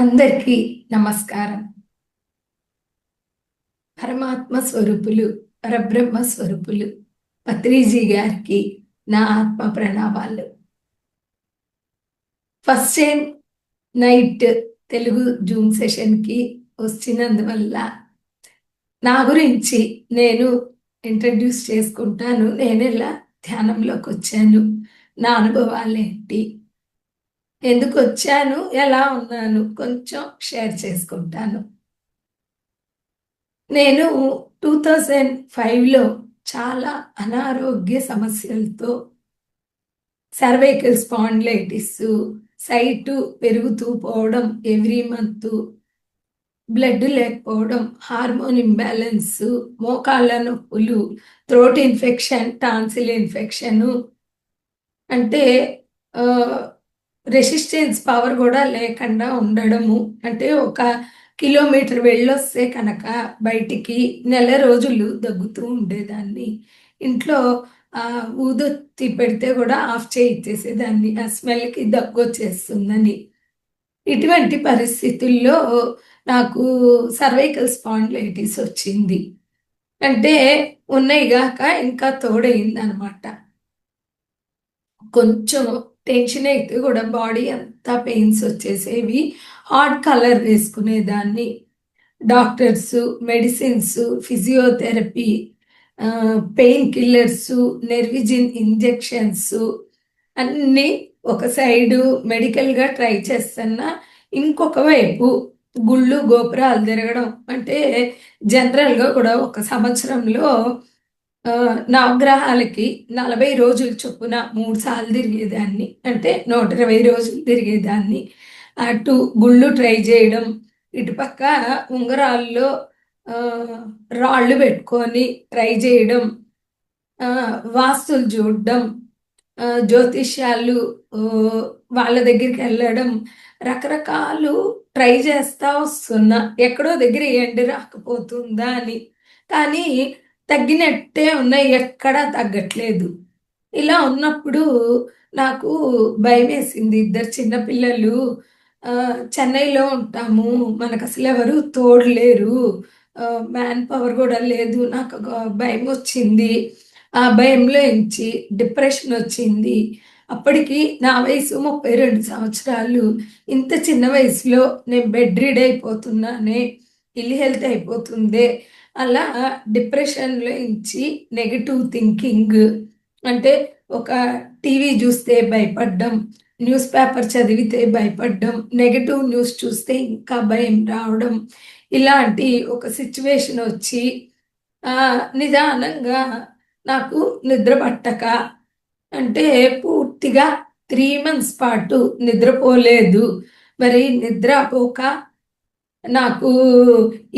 అందరికీ నమస్కారం. పరమాత్మ స్వరూపులు, పరబ్రహ్మ స్వరూపులు పత్రిజీ గారికి నా ఆత్మ ప్రణామాలు. First time night Telugu Zoom సెషన్కి వచ్చినందువల్ల నా గురించి నేను ఇంట్రడ్యూస్ చేసుకుంటాను. నేను ఇలా ధ్యానంలోకి వచ్చాను, నా అనుభవాలేంటి, ఎందుకు వచ్చాను, ఎలా ఉన్నాను కొంచెం షేర్ చేసుకుంటాను. నేను 2005లో చాలా అనారోగ్య సమస్యలతో సర్వైకల్ స్పాండిలైటిస్, సైటు పెరుగుతూ పోవడం ఎవ్రీ మంత్, బ్లడ్ లేకపోవడం, హార్మోన్ ఇంబ్యాలెన్స్, మోకాళ్ళ నొప్పులు, థ్రోట్ ఇన్ఫెక్షన్, టాన్సిల్ ఇన్ఫెక్షను, అంటే రెసిస్టెన్స్ పవర్ కూడా లేకుండా ఉండడము. అంటే ఒక కిలోమీటర్ వెళ్ళొస్తే కనుక బయటికి నెల రోజులు దగ్గుతూ ఉండేదాన్ని. ఇంట్లో ఊదొత్తి పెడితే కూడా ఆఫ్ చేయించేసేదాన్ని, ఆ స్మెల్కి దగ్గు వచ్చేస్తుందని. ఇటువంటి పరిస్థితుల్లో నాకు సర్వైకల్ స్పాండిలైటిస్ వచ్చింది. అంటే ఉన్నాయి గాక ఇంకా తోడైంది అనమాట. కొంచెం టెన్షన్ అయితే కూడా బాడీ అంతా పెయిన్స్ వచ్చేసేవి. హాట్ కలర్ వేసుకునేదాన్ని. Doctors, medicines, physiotherapy, pain killers, నెర్విజిన్ ఇంజెక్షన్స్ అన్నీ ఒక సైడు మెడికల్గా ట్రై చేస్తున్నా, ఇంకొక వైపు గుళ్ళు గోపురాలు తిరగడం. అంటే జనరల్గా కూడా ఒక సంవత్సరంలో నవగ్రహాలకి 40 రోజులు చొప్పున 3 సార్లు తిరిగేదాన్ని. అంటే 120 రోజులు తిరిగేదాన్ని. అటు గుళ్ళు ట్రై చేయడం, ఇటుపక్క ఉంగరాల్లో రాళ్ళు పెట్టుకొని ట్రై చేయడం, వాస్తులు చూడడం, జ్యోతిష్యాలు వాళ్ళ దగ్గరికి వెళ్ళడం, రకరకాలు ట్రై చేస్తా వస్తున్నా. ఎక్కడో దగ్గర ఎండు రాకపోతుందా అని. కానీ తగ్గినట్టే ఉన్నాయి, ఎక్కడా తగ్గట్లేదు. ఇలా ఉన్నప్పుడు నాకు భయం వేసింది. 2 చిన్నపిల్లలు, చెన్నైలో ఉంటాము, మనకు అసలు ఎవరు తోడులేరు, మ్యాన్ పవర్ కూడా లేదు. నాకు ఒక భయం వచ్చింది. ఆ భయంలో నుంచి డిప్రెషన్ వచ్చింది. అప్పటికి నా వయసు 32 సంవత్సరాలు. ఇంత చిన్న వయసులో నేను బెడ్ రీడ్ అయిపోతున్నానే, ఇల్ హెల్త్ అయిపోతుందే. అలా డిప్రెషన్లో నుంచి నెగటివ్ థింకింగ్, అంటే ఒక టీవీ చూస్తే భయపడ్డం, న్యూస్ పేపర్ చదివితే భయపడ్డం, నెగటివ్ న్యూస్ చూస్తే ఇంకా భయం రావడం, ఇలాంటి ఒక సిచ్యువేషన్ వచ్చి నిదానంగా నాకు నిద్ర పట్టక, అంటే పూర్తిగా 3 మంత్స్ పాటు నిద్రపోలేదు. మరి నిద్రపోక నాకు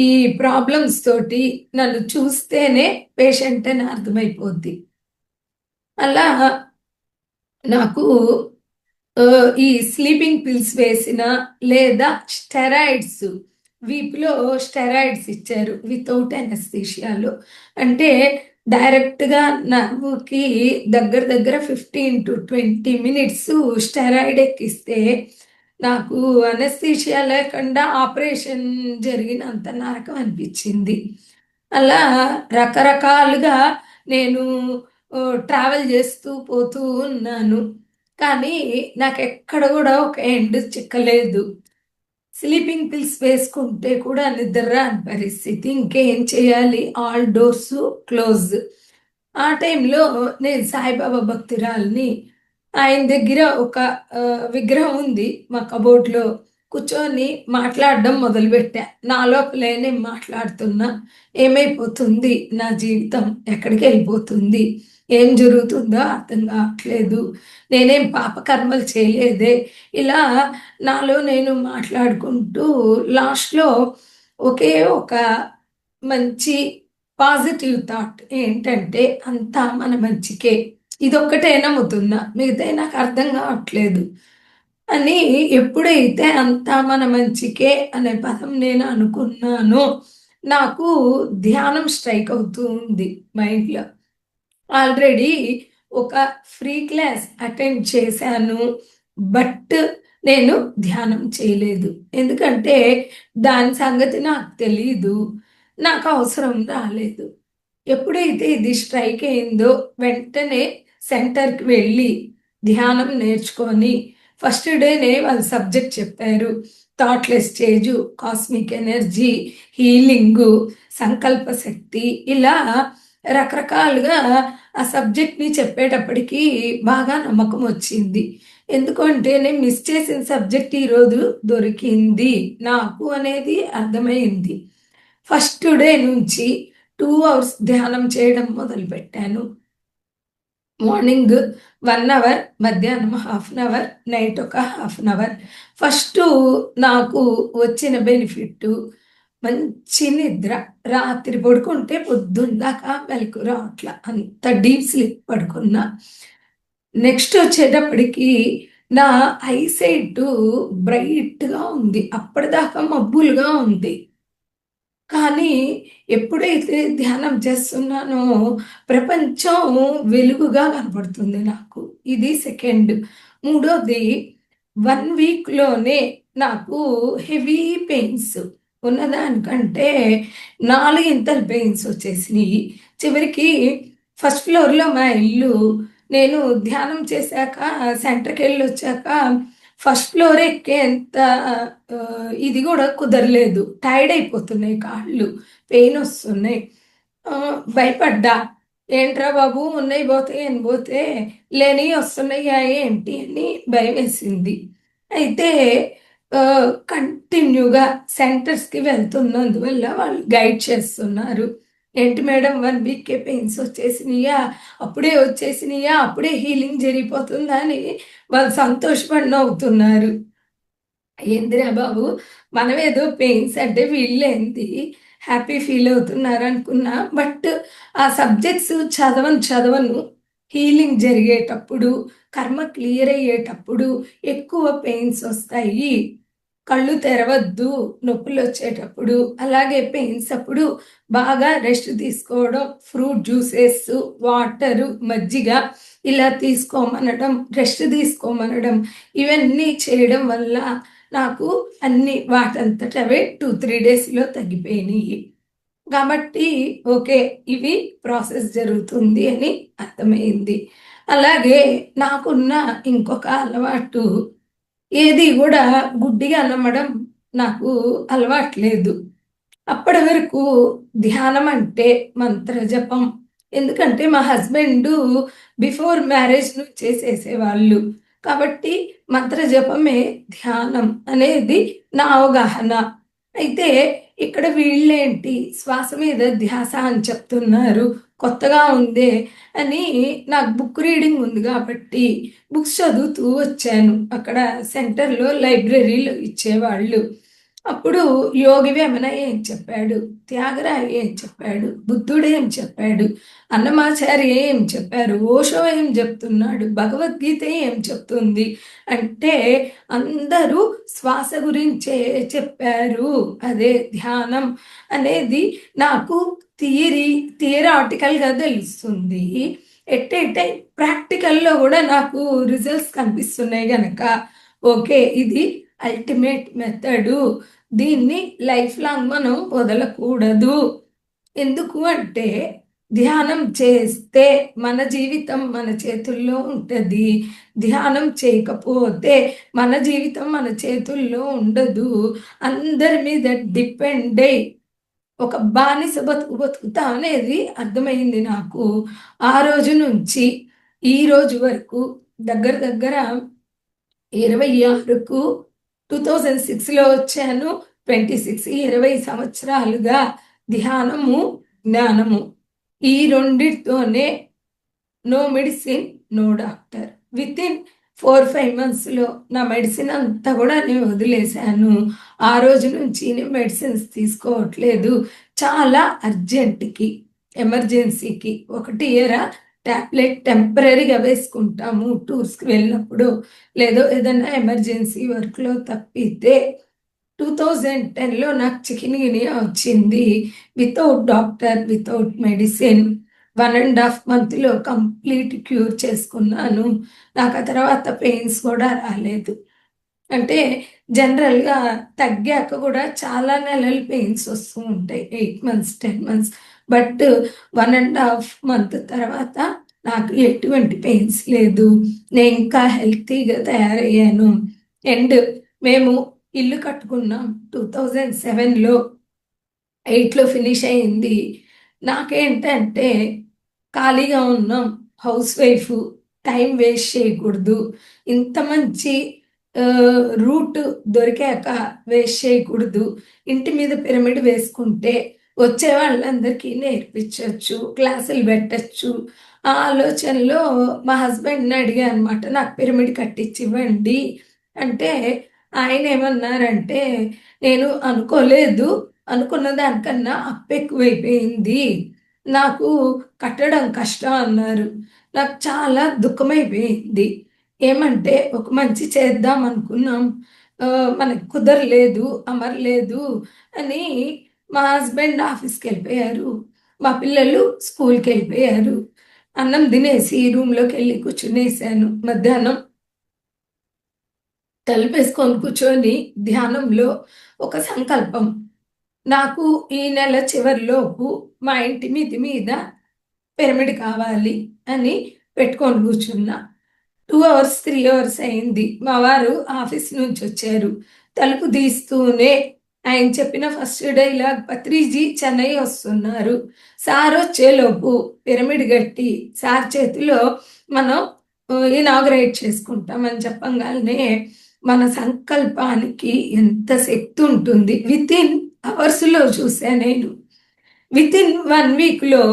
ఈ ప్రాబ్లమ్స్ తోటి నన్ను చూస్తేనే పేషెంట్ అని అర్థమైపోద్ది. అలా నాకు ఈ స్లీపింగ్ పిల్స్ వేసిన, లేదా స్టెరాయిడ్స్, వీపులో స్టెరాయిడ్స్ ఇచ్చారు వితౌట్ అనస్థీషియాలో. అంటే డైరెక్ట్గా నర్వ్కి దగ్గర దగ్గర 15 to 20 మినిట్స్ స్టెరాయిడ్ ఎక్కిస్తే నాకు అనస్థీషియా లేకుండా ఆపరేషన్ జరిగినంత నరకం అనిపించింది. అలా రకరకాలుగా నేను ట్రావెల్ చేస్తూ పోతూ ఉన్నాను. కానీ నాకెక్కడ కూడా ఒక ఎండ్ చిక్కలేదు. స్లీపింగ్ పిల్స్ వేసుకుంటే కూడా నిద్ర రాని పరిస్థితి. ఇంకేం చేయాలి, ఆల్ డోర్స్ క్లోజ్. ఆ టైంలో నేను సాయిబాబా భక్తురాల్ని. ఆయన దగ్గర ఒక విగ్రహం ఉంది మా కబోర్డ్లో. కూర్చొని మాట్లాడడం మొదలుపెట్టా. నా లోపలే నేను మాట్లాడుతున్నా, ఏమైపోతుంది నా జీవితం, ఎక్కడికి వెళ్ళిపోతుంది, ఏం జరుగుతుందో అర్థం కావట్లేదు, నేనేం పాపకర్మలు చేయలేదే. ఇలా నాలో నేను మాట్లాడుకుంటూ లాస్ట్లో ఒకే ఒక మంచి పాజిటివ్ థాట్ ఏంటంటే, అంతా మన మంచికే, ఇదొక్కటే నమ్ముతున్నా, మిగతా నాకు అర్థం కావట్లేదు అని. ఎప్పుడైతే అంతా మన మంచికే అనే పదం నేను అనుకున్నానో, నాకు ధ్యానం స్ట్రైక్ అవుతూ ఉంది మైండ్లో. ఆల్రెడీ ఒక ఫ్రీ క్లాస్ అటెండ్ చేశాను. బట్ నేను ధ్యానం చేయలేదు. ఎందుకంటే దాని సంగతి నాకు తెలీదు. నాకు అవసరం రాలేదు. ఎప్పుడైతే ఇది స్ట్రైక్ అయిందో వెంటనే సెంటర్‌కి వెళ్ళి ధ్యానం నేర్చుకొని ఫస్ట్ డేనే వాళ్ళు సబ్జెక్ట్ చెప్పారు. Thoughtless stage, cosmic energy, healing, సంకల్ప శక్తి ఇలా రకరకాలుగా ఆ సబ్జెక్ట్‌ని చెప్పేటప్పటికి బాగా నమ్మకం వచ్చింది. ఎందుకంటే నేను మిస్ చేసిన సబ్జెక్ట్ ఈరోజు దొరికింది నాకు అనేది అర్థమైంది. ఫస్ట్ డే నుంచి 2 అవర్స్ ధ్యానం చేయడం మొదలుపెట్టాను. మార్నింగ్ 1 అవర్, మధ్యాహ్నం హాఫ్ అన్ అవర్, నైట్ ఒక హాఫ్ అన్ అవర్. ఫస్టు నాకు వచ్చిన బెనిఫిట్టు మంచి నిద్ర. రాత్రి పడుకుంటే పొద్దున్న దాకా మెలుకువ రావట్ల. అంత డీప్ స్లీప్ పడుకున్నా. నెక్స్ట్ వచ్చేటప్పటికి నా ఐసైటు బ్రైట్‌గా ఉంది. అప్పటిదాకా మబ్బులుగా ఉంది. కానీ ఎప్పుడైతే ధ్యానం చేస్తున్నానో ప్రపంచం వెలుగుగా కనపడుతుంది నాకు. ఇది సెకండ్. మూడోది 1 వీక్‌లోనే నాకు హెవీ పెయిన్స్ ఉన్నదానికంటే నాలుగింతలు పెయిన్స్ వచ్చేసినియి. చివరికి ఫస్ట్ ఫ్లోర్‌లో మా ఇల్లు. నేను ధ్యానం చేశాక సెంటర్‌కెళ్ళొచ్చాక ఫస్ట్ ఫ్లోర్ ఎక్కేంత ఇది గూడా కుదరలేదు. టైర్డ్ అయిపోతున్నాయి కాళ్ళు. పెయినొస్తున్నాయి. భయపడ్డా. ఏంట్రా బాబు! ఉన్నయి బోతాయని బోతే, లేనియి వస్తున్నాయా ఏంటి అని భయమేసింది. అయితే కంటిన్యూగా సెంటర్స్‌కి వెళ్తున్నందువల్ల వాళ్ళు గైడ్ చేస్తున్నారు. ఏంటి మేడం 1 వీక్‌కే పెయిన్స్ వచ్చేసినియా? అప్పుడే వచ్చేసినియా? అప్పుడే హీలింగ్ జరిగిపోతుందా? అని వాళ్ళు సంతోషపడి నవ్వుతున్నారు. ఏందిరా బాబు! మనమేదో పెయిన్స్ అంటే వీళ్ళేంది హ్యాపీ ఫీల్ అవుతున్నారనుకున్నా. బట్ ఆ సబ్జెక్ట్స్ చదవను. హీలింగ్ జరిగేటప్పుడు, కర్మ క్లియర్ అయ్యేటప్పుడు ఎక్కువ పెయిన్స్ వస్తాయి. కళ్ళు తెరవద్దు నొప్పులొచ్చేటప్పుడు. అలాగే పెయిన్స్ అప్పుడు బాగా రెస్ట్ తీసుకోవడం, ఫ్రూట్ జ్యూసెస్, వాటరు, మజ్జిగ ఇలా తీసుకోమనడం, రెస్ట్ తీసుకోమనడం ఇవన్నీ చేయడం వల్ల నాకు అన్నీ వాటంతట అవే 2, 3 డేస్‌లో తగ్గిపోయినియి. కాబట్టి ఓకే. ఇవి ప్రాసెస్ జరుగుతుంది అని అర్థమైంది. అలాగే నాకున్న ఇంకొక అలవాటు ఏది గూడా గుడ్డిగా నమ్మడం నాకు అలవాటు లేదు. అప్పటి వరకు ధ్యానం అంటే మంత్ర జపం. ఎందుకంటే మా హస్బెండు బిఫోర్ మ్యారేజ్ నుంచే చేసేవాళ్ళు. కాబట్టి మంత్ర జపమే ధ్యానం అనేది నా అవగాహన. అయితే ఇక్కడ వీళ్ళేంటి శ్వాస మీద ధ్యాస అని చెప్తున్నారు. కొత్తగా ఉందే అని నాకు బుక్ రీడింగ్ ఉంది గాబట్టి బుక్స్ చదువుతూ వచ్చాను. అక్కడ సెంటర్‌లో లైబ్రరీలో ఇచ్చేవాళ్ళు. అప్పుడు యోగి వేమన ఏం చెప్పాడు? త్యాగరాయ ఏం చెప్పాడు? బుద్ధుడు ఏం చెప్పాడు? అన్నమాచార్య ఏం చెప్పారు? ఓషో ఏం చెప్తున్నాడు? భగవద్గీత ఏం చెప్తుంది? అంటే అందరూ శ్వాస గురించే చెప్పారు. అదే ధ్యానం అనేది నాకు థియరాటికల్‌గా తెలుస్తుంది. ఎట్ ఏ టైమ్ ప్రాక్టికల్‌లో గూడా నాకు రిజల్ట్స్ కనిపిస్తున్నాయి గనక ఓకే. ఇది అల్టిమేట్ మెథడు. దీన్ని లైఫ్ లాంగ్ మనం వదలకూడదు. ఎందుకు అంటే ధ్యానం చేస్తే మన జీవితం మన చేతుల్లో ఉంటది. ధ్యానం చేయకపోతే మన జీవితం మన చేతుల్లో ఉండదు. అందరి మీద డిపెండ్ అయ్యి ఒక బానిస బతుకు బతుకుతా అనేది అర్థమైంది నాకు. ఆ రోజు నుంచి ఈ రోజు వరకు దగ్గర దగ్గర 26కు 2006లో వచ్చాను. 26 20 సంవత్సరాలుగా ధ్యానము, జ్ఞానము ఈ రెండిటితోనే no medicine, no doctor. Within 4, 5 మంత్స్‌లో నా మెడిసిన్ అంతా గూడా నేను వదిలేశాను. ఆ రోజు నుంచి నేను మెడిసిన్స్ తీసుకోవట్లేదు. చాలా అర్జెంట్‌కి, ఎమర్జెన్సీకి ఒకటి ఇయరా టాబ్లెట్ టెంపరరీగా వేసుకుంటాము టూర్స్‌కి వెళ్ళినప్పుడు. లేదో ఏదన్నా ఎమర్జెన్సీ వర్క్‌లో తప్పితే 2010లో నాకు చికెన్ గున్యా వచ్చింది. వితౌట్ డాక్టర్, వితౌట్ మెడిసిన్ 1 ½ మంత్‌లో కంప్లీట్ క్యూర్ చేసుకున్నాను. నాకు ఆ తర్వాత పెయిన్స్ కూడా రాలేదు. అంటే జనరల్గా తగ్గాక కూడా చాలా నెలలు పెయిన్స్ వస్తూ ఉంటాయి, 8 మంత్స్ 10 మంత్స్. బట్ 1.5 మంత్ తర్వాత నాకు ఎటువంటి పెయిన్స్ లేదు, నేను ఇంకా హెల్తీగా తయారయ్యాను. అండ్ మేము ఇల్లు కట్టుకున్నాం 2007లో, 8లో ఫినిష్ అయింది. నాకేంటంటే ఖాళీగా ఉన్నాం, హౌస్ వైఫ్, టైం వేస్ట్ చేయకూడదు, ఇంత మంచి రూట్ దొరికాక వేస్ట్ చేయకూడదు, ఇంటి మీద పిరమిడ్ వేసుకుంటే వచ్చే వాళ్ళందరికీ నేర్పించవచ్చు, క్లాసులు పెట్టచ్చు. ఆ ఆలోచనలో మా హస్బెండ్ని అడిగా అనమాట, నాకు పిరమిడ్ కట్టించి ఇవ్వండి అంటే ఆయన ఏమన్నారంటే, నేను అనుకోలేదు, అనుకున్న దానికన్నా అప్పు ఎక్కువైపోయింది, నాకు కట్టడం కష్టం అన్నారు. నాకు చాలా దుఃఖమైపోయింది. ఏమంటే ఒక మంచి చేద్దాం అనుకున్నాం, ఆ, మనకు కుదరలేదు, అమరలేదు అని. మా హస్బెండ్ ఆఫీస్కి వెళ్ళిపోయారు, మా పిల్లలు స్కూల్కి వెళ్ళిపోయారు. అన్నం తినేసి రూమ్లోకి వెళ్ళి కూర్చునేసాను. మధ్యాహ్నం తలుపేసుకొని కూర్చొని ధ్యానంలో ఒక సంకల్పం, నాకు ఈ నెల చివరిలోపు మా ఇంటి మిద్ది మీద పిరమిడ్ కావాలి అని పెట్టుకొని కూర్చున్నా. 2 అవర్స్ 3 అవర్స్ అయింది, మా వారు ఆఫీస్ నుంచి వచ్చారు. తలుపు తీస్తూనే ఆయన చెప్పిన ఫస్ట్ డైలాగ్, పత్రిజీ చెన్నై వస్తున్నారు, సార్ వచ్చేలోపు పిరమిడ్ కట్టి సార్ చేతిలో మనం ఇనాగ్రేట్ చేసుకుంటామని చెప్పంగానే మన సంకల్పానికి ఎంత శక్తి ఉంటుంది. అవర్స్లో చూసా నేను. విత్ ఇన్ 1 వీక్లో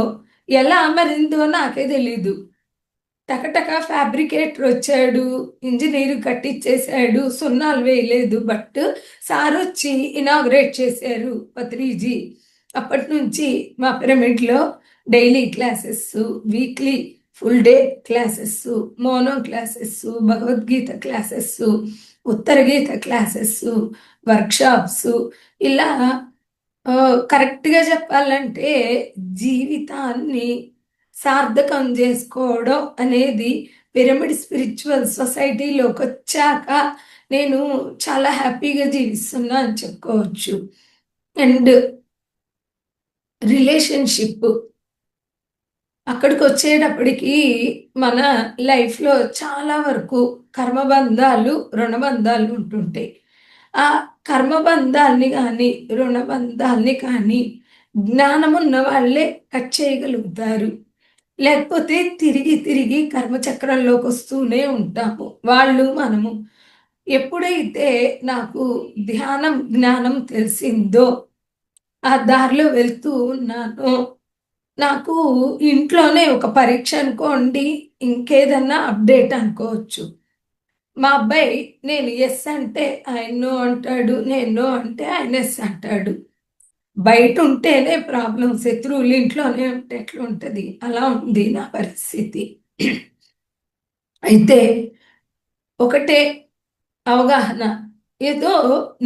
ఎలా అమరిందో నాకే తెలీదు. టకటక ఫ్యాబ్రికేటర్ వచ్చాడు, ఇంజనీర్ కట్టించేశాడు, సున్నాలు వేయలేదు, బట్ సార్ వచ్చి ఇనాగ్రేట్ చేశారు పత్రిజీ. అప్పటి నుంచి మా పిరమిడ్లో daily classes, weekly full day classes, mono classes, Bhagavad Gita classes, Uttara Gita classes, workshops, ఇలా కరెక్ట్గా చెప్పాలంటే జీవితాన్ని సార్థకం చేసుకోవడం అనేది పిరమిడ్ స్పిరిచువల్ సొసైటీలోకి వచ్చాక నేను చాలా హ్యాపీగా జీవిస్తున్నా అని చెప్పుకోవచ్చు. అండ్ రిలేషన్షిప్ అక్కడికి వచ్చేటప్పటికి మన లైఫ్లో చాలా వరకు కర్మబంధాలు, రుణబంధాలు ఉంటుంటాయి. ఆ కర్మబంధాల్ని కానీ రుణబంధాల్ని కానీ జ్ఞానం ఉన్న వాళ్ళే కట్ చేయగలుగుతారు. లేకపోతే తిరిగి తిరిగి కర్మచక్రంలోకి వస్తూనే ఉంటాము, వాళ్ళు మనము. ఎప్పుడైతే నాకు ధ్యానం జ్ఞానం తెలిసిందో, ఆ దారిలో వెళ్తూ ఉన్నానో, నాకు ఇంట్లోనే ఒక పరీక్ష అనుకోండి, ఇంకేదన్నా అప్డేట్ అనుకోవచ్చు. మా అబ్బాయి నేను ఎస్ అంటే ఆయన నో అంటాడు, నేను నో అంటే ఆయన ఎస్ అంటాడు. బయట ఉంటేనే ప్రాబ్లం, శత్రువులు ఇంట్లోనే ఉంటే ఎట్లా ఉంటుంది, అలా ఉంది నా పరిస్థితి. అయితే ఒకటే అవగాహన, ఏదో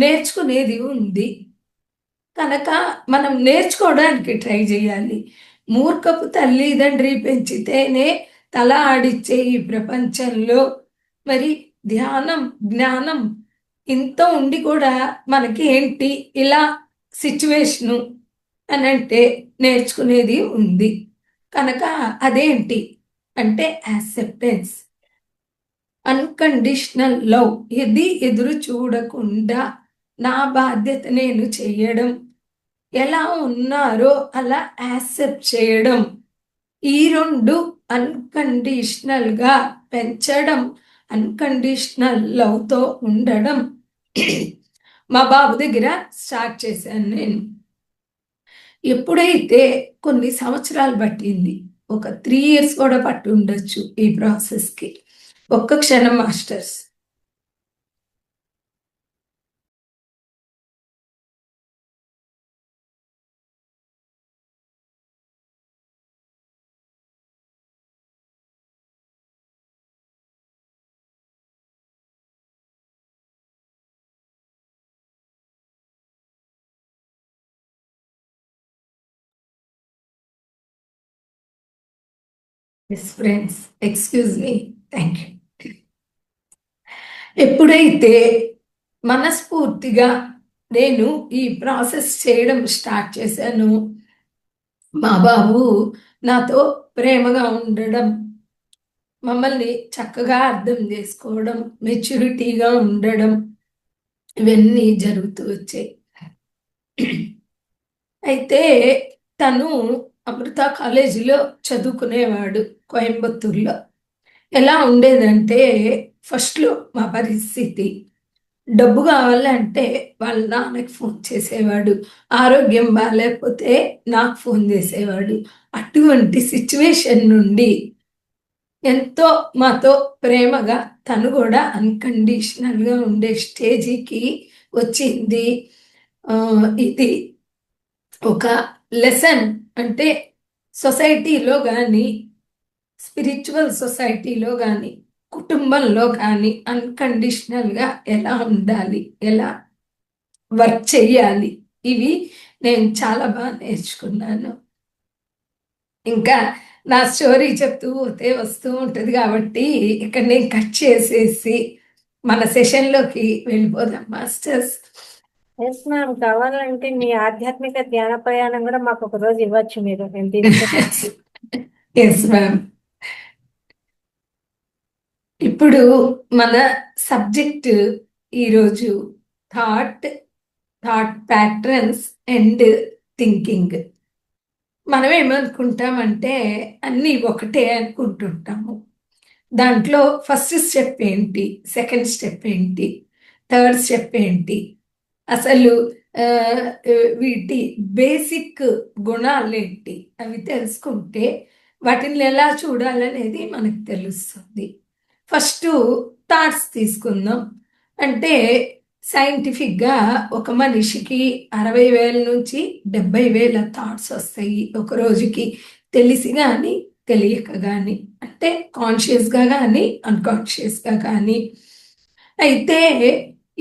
నేర్చుకునేది ఉంది కనుక మనం నేర్చుకోవడానికి ట్రై చేయాలి. మూర్ఖపు తల్లిదండ్రి పెంచితేనే తల ఆడిచ్చే ఈ ప్రపంచంలో మరి ధ్యానం జ్ఞానం ఇంత ఉండి కూడా మనకి ఏంటి ఇలా సిచ్యువేషను అని అంటే నేర్చుకునేది ఉంది కనుక అదేంటి అంటే యాక్సెప్టెన్స్, అన్కండిషనల్ లవ్. ఇది ఎదురు చూడకుండా నా బాధ్యత నేను చెయ్యడం, ఎలా ఉన్నారో అలా యాక్సెప్ట్ చేయడం, ఈ రెండు అన్కండిషనల్గా పెంచడం, అన్కండిషనల్ లవ్తో ఉండడం మా బాబు దగ్గర స్టార్ట్ చేశాను నేను. ఎప్పుడైతే కొన్ని సంవత్సరాలు పట్టింది, ఒక 3 ఇయర్స్ కూడా పట్టి ఉండొచ్చు ఈ ప్రాసెస్కి. ఒక్క క్షణం masters. Yes friends, excuse me, thank you. ఎప్పుడైతే మనస్ఫూర్తిగా నేను ఈ ప్రాసెస్ చేయడం స్టార్ట్ చేశాను. మా బాబు నాతో ప్రేమగా ఉండడం, మమ్మల్ని చక్కగా అర్థం చేసుకోవడం, మెచ్యూరిటీగా ఉండడం, ఇవన్నీ జరుగుతూ వచ్చాయి. అయితే తను అమృత కాలేజీలో చదువుకునేవాడు కోయంబత్తూర్లో. ఎలా ఉండేదంటే ఫస్ట్‌లో మా పరిస్థితి, డబ్బు కావాలంటే వాళ్ళ నాన్నకి ఫోన్ చేసేవాడు. ఆరోగ్యం బాలేకపోతే నాకు ఫోన్ చేసేవాడు. అటువంటి సిట్యుయేషన్ నుండి ఎంతో మాతో ప్రేమగా తను కూడా అన్‌కండిషనల్‌గా ఉండే స్టేజికి వచ్చింది. ఇది ఒక లెసన్. అంటే సొసైటీలో గాని, స్పిరిచువల్ సొసైటీలో గాని, కుటుంబంలో కానీ అన్‌కండిషనల్‌గా ఎలా ఉండాలి? ఎలా వర్క్ చెయ్యాలి? ఇవి నేను చాలా నేర్చుకున్నాను. ఇంకా నా స్టోరీ చెప్తూ పోతే వస్తూ ఉంటది కాబట్టి ఇక్కడ నేను కట్ చేసేసి మన సెషన్‌లోకి వెళ్ళిపోదాం మాస్టర్స్. Yes ma'am. కావాలంటే మీ ఆధ్యాత్మిక ధ్యాన ప్రయాణం కూడా మాకు ఒక రోజు ఇవ్వచ్చు మీరు, మేము తీసుకుంటాం. Yes ma'am. ఇప్పుడు మన సబ్జెక్ట్ ఈరోజు thought, thought patterns and thinking. మనం ఏమనుకుంటామంటే అన్నీ ఒకటే అనుకుంటుంటాము. దాంట్లో ఫస్ట్ స్టెప్ ఏంటి? సెకండ్ స్టెప్ ఏంటి? థర్డ్ స్టెప్ ఏంటి? అసలు వీటి బేసిక్ గుణాలేంటి? అవి తెలుసుకుంటే వాటిని ఎలా చూడాలనేది మనకు తెలుస్తుంది. ఫస్ట్ థాట్స్ తీసుకుందాం. అంటే సైంటిఫిక్‌గా ఒక మనిషికి 60,000 నుంచి 70,000 థాట్స్ వస్తాయి ఒక రోజుకి. తెలిసి గాని, తెలియక గాని. అంటే కాన్షియస్‌గా గాని, అన్‌కాన్షియస్‌గా గాని. అయితే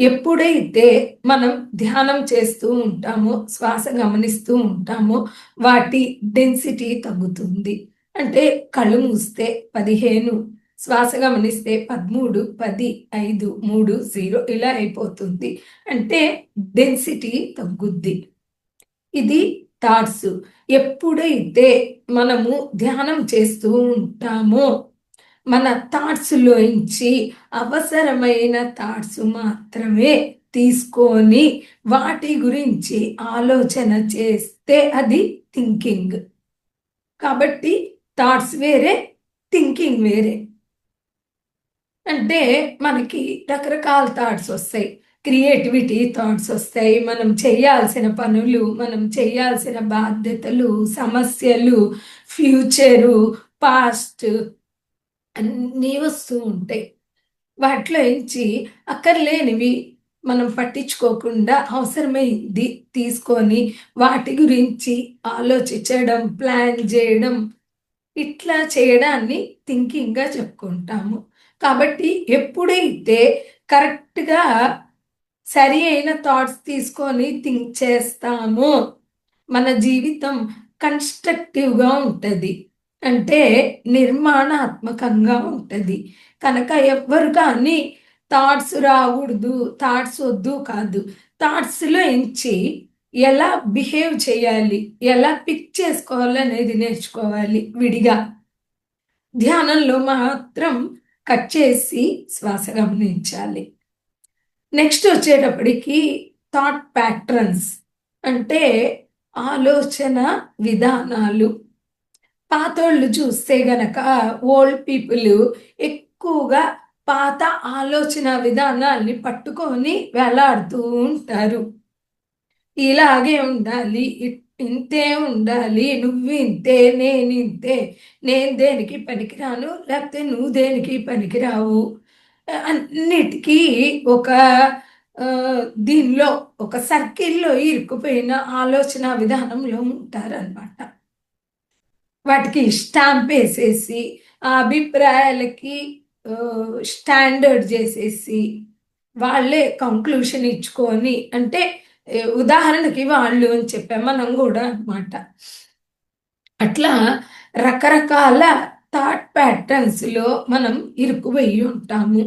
ఎప్పుడైతే మనం ధ్యానం చేస్తూ ఉంటామో, శ్వాస గమనిస్తూ ఉంటామో, వాటి డెన్సిటీ తగ్గుతుంది. అంటే కళ్ళు మూస్తే 15, శ్వాస గమనిస్తే 13, 10, 5, 3, 0 ఇలా అయిపోతుంది. అంటే డెన్సిటీ తగ్గుద్ది. ఇది థాట్స్. ఎప్పుడైతే మనము ధ్యానం చేస్తూ ఉంటామో, మన థాట్స్‌లోంచి అవసరమైన థాట్స్ మాత్రమే తీసుకొని వాటి గురించి ఆలోచన చేస్తే అది థింకింగ్. కాబట్టి థాట్స్ వేరే, థింకింగ్ వేరే. అంటే మనకి రకరకాల థాట్స్ వస్తాయి. క్రియేటివిటీ థాట్స్ వస్తాయి. మనం చేయాల్సిన పనులు, మనం చేయాల్సిన బాధ్యతలు, సమస్యలు, ఫ్యూచరు, పాస్ట్ అన్నీ వస్తూ ఉంటాయి. వాటిలో నుంచి అక్కర్లేనివి మనం పట్టించుకోకుండా అవసరమైంది తీసుకొని వాటి గురించి ఆలోచించడం, ప్లాన్ చేయడం, ఇట్లా చేయడాన్ని థింకింగ్‌గా చెప్పుకుంటాము. కాబట్టి ఎప్పుడైతే కరెక్ట్‌గా సరి అయిన థాట్స్ తీసుకొని థింక్ చేస్తామో, మన జీవితం కన్‌స్ట్రక్టివ్‌గా ఉంటది. అంటే నిర్మాణాత్మకంగా ఉంటది. కనుక ఎవ్వరు కానీ థాట్స్ రాకూడదు, థాట్స్ వద్దు కాదు. థాట్స్‌లో ఎంచి ఎలా బిహేవ్ చేయాలి, ఎలా పిక్ చేసుకోవాలనేది నేర్చుకోవాలి విడిగా. ధ్యానంలో మాత్రం కట్ చేసి శ్వాస గమనించాలి. నెక్స్ట్ వచ్చేటప్పటికి థాట్ ప్యాట్రన్స్ అంటే ఆలోచన విధానాలు. పాతోళ్ళు చూస్తే గనక ఓల్డ్ పీపుల్ ఎక్కువగా పాత ఆలోచన విధానాల్ని పట్టుకొని వేలాడుతూ ఉంటారు. ఇలాగే ఉండాలి, ఇంతే ఉండాలి, నువ్వు ఇంతే, నేను ఇంతే, నేను దేనికి పనికిరాను, లేకపోతే నువ్వు దేనికి పనికిరావు. అన్నిటికీ ఒక దీనిలో ఒక సర్కిల్‌లో ఇరుక్కుపోయిన ఆలోచన విధానంలో ఉంటారనమాట. వాటికి స్టాంప్ వేసేసి, ఆ అభిప్రాయాలకి స్టాండర్డ్ చేసేసి, వాళ్ళే కంక్లూషన్ ఇచ్చుకొని అంటే ఉదాహరణకి వాళ్ళు అని చెప్పాం మనం కూడా అనమాట. అట్లా రకరకాల థాట్ ప్యాటర్న్స్‌లో మనం ఇరుక్కుపోయి ఉంటాము.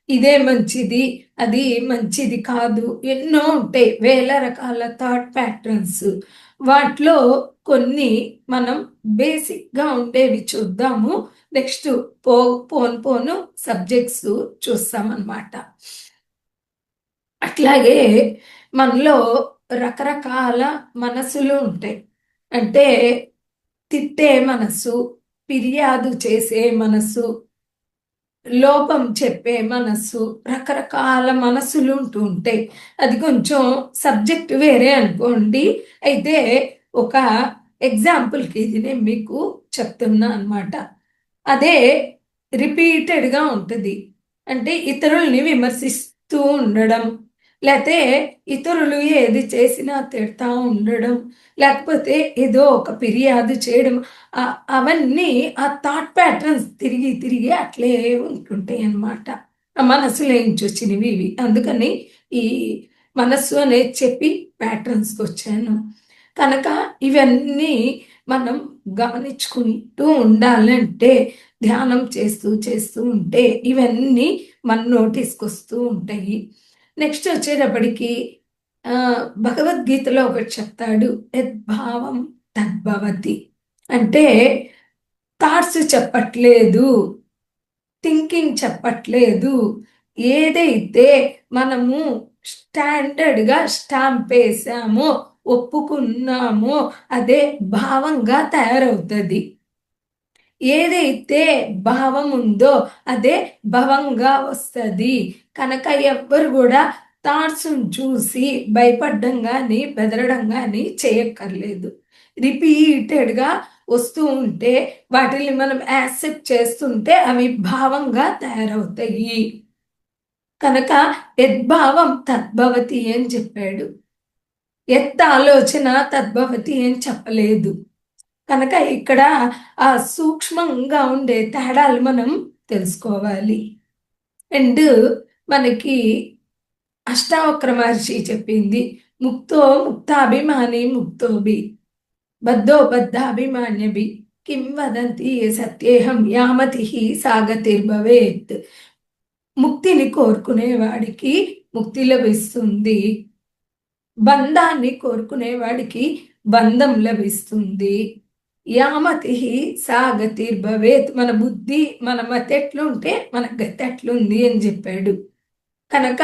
ఇదే మంచిది, అది మంచిది కాదు, ఎన్నో ఉంటాయి, వేల రకాల థాట్ ప్యాటర్న్స్. వాటిలో కొన్ని మనం బేసిక్గా ఉండేవి చూద్దాము. నెక్స్ట్ పోను పోను సబ్జెక్ట్స్ చూస్తామన్నమాట. అట్లాగే మనలో రకరకాల మనసులు ఉంటాయి. అంటే తిట్టే మనసు, ఫిర్యాదు చేసే మనసు, లోపం చెప్పే మనసు, రకరకాల మనసులు ఉంటూ ఉంటాయి. అది కొంచెం సబ్జెక్ట్ వేరే అనుకోండి. అయితే ఒక ఎగ్జాంపుల్కి ఇది నేను మీకు చెప్తున్నా అనమాట. అదే రిపీటెడ్గా ఉంటుంది. అంటే ఇతరుల్ని విమర్శిస్తూ ఉండడం, లేకపోతే ఇతరులు ఏది చేసినా తిడతా ఉండడం, లేకపోతే ఏదో ఒక ఫిర్యాదు చేయడం, అవన్నీ ఆ థాట్ ప్యాటర్న్స్ తిరిగి తిరిగి అట్లే ఉంటుంటాయి అన్నమాట. ఆ మనసులో నుంచి వచ్చినవి ఇవి. అందుకని ఈ మనస్సు అనేది చెప్పి ప్యాటర్న్స్కి వచ్చాను. కనుక ఇవన్నీ మనం గమనించుకుంటూ ఉండాలంటే ధ్యానం చేస్తూ చేస్తూ ఉంటే ఇవన్నీ మన నోటీస్కి వస్తూ ఉంటాయి. నెక్స్ట్ వచ్చేటప్పటికి భగవద్గీతలో ఒకటి చెప్తాడు, యద్భావం తద్భవతి. అంటే థాట్స్ చెప్పట్లేదు, థింకింగ్ చెప్పట్లేదు. ఏదైతే మనము స్టాండర్డ్గా స్టాంప్ వేసామో, ఒప్పుకున్నామో అదే భావంగా తయారవుతుంది. ఏదైతే భావం ఉందో అదే భవంగా వస్తుంది. కనుక ఎవ్వరు కూడా థాట్స్ని చూసి భయపడడం కానీ బెదరడం కానీ చేయక్కర్లేదు. రిపీటెడ్గా వస్తూ ఉంటే వాటిని మనం యాక్సెప్ట్ చేస్తుంటే అవి భావంగా తయారవుతాయి. కనుక యద్భావం తద్భవతి అని చెప్పాడు. ఎత్ ఆలోచన తద్భవతి అని చెప్పలేదు. కనుక ఇక్కడ ఆ సూక్ష్మంగా ఉండే తేడాలు మనం తెలుసుకోవాలి. అండ్ మనకి అష్టావక్ర మహర్షి చెప్పింది, ముక్తో ముక్తాభిమాని ముక్తోభి బద్ధో బద్ధాభిమాన్యభి కిం వదంతి సత్యేహం యామతి సాగతిర్భవేత్. ముక్తిని కోరుకునేవాడికి ముక్తి లభిస్తుంది, బంధాన్ని కోరుకునేవాడికి బంధం లభిస్తుంది. యామతి సాగతిర్భవేత్. మన బుద్ధి మన మతి ఎట్లుంటే మన గతి ఎట్లుంది అని చెప్పాడు. కనుక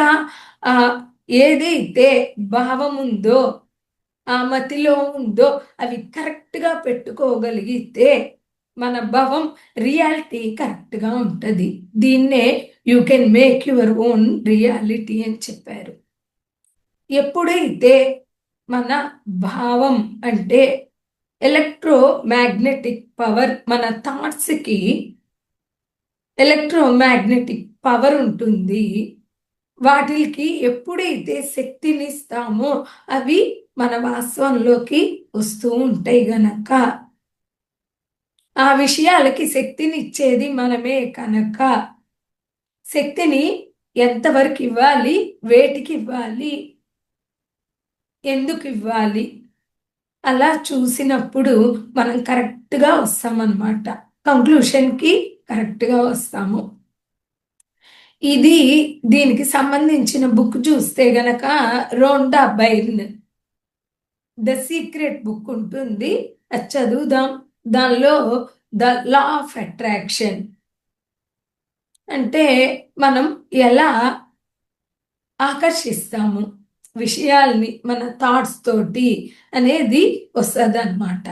ఆ ఏదైతే భావం ఉందో ఆ మతిలో ఉందో అవి కరెక్ట్గా పెట్టుకోగలిగితే మన భావం రియాలిటీ కరెక్ట్గా ఉంటుంది. దీన్నే you can make your own reality అని చెప్పారు. ఎప్పుడైతే మన భావం అంటే ఎలక్ట్రోమాగ్నెటిక్ పవర్, మన థాట్స్కి ఎలక్ట్రోమాగ్నెటిక్ పవర్ ఉంటుంది. వాటికి ఎప్పుడైతే శక్తిని ఇస్తామో అవి మన వాస్తవంలోకి వస్తూ ఉంటాయి. గనక ఆ విషయాలకి శక్తిని ఇచ్చేది మనమే. కనుక శక్తిని ఎంతవరకు ఇవ్వాలి, వేటికి ఇవ్వాలి, ఎందుకు ఇవ్వాలి, అలా చూసినప్పుడు మనం కరెక్ట్గా వస్తామన్నమాట. కంక్లూషన్కి కరెక్ట్గా వస్తాము. ఇది దీనికి సంబంధించిన బుక్ చూస్తే గనక రోండా బైర్న్ ద సీక్రెట్ బుక్ ఉంటుంది, అది చదువుదాం. దానిలో ద లా ఆఫ్ అట్రాక్షన్ అంటే మనం ఎలా ఆకర్షిస్తాము విషయాల్ని మన థాట్స్ తోటి అనేది వస్తుంది అన్నమాట.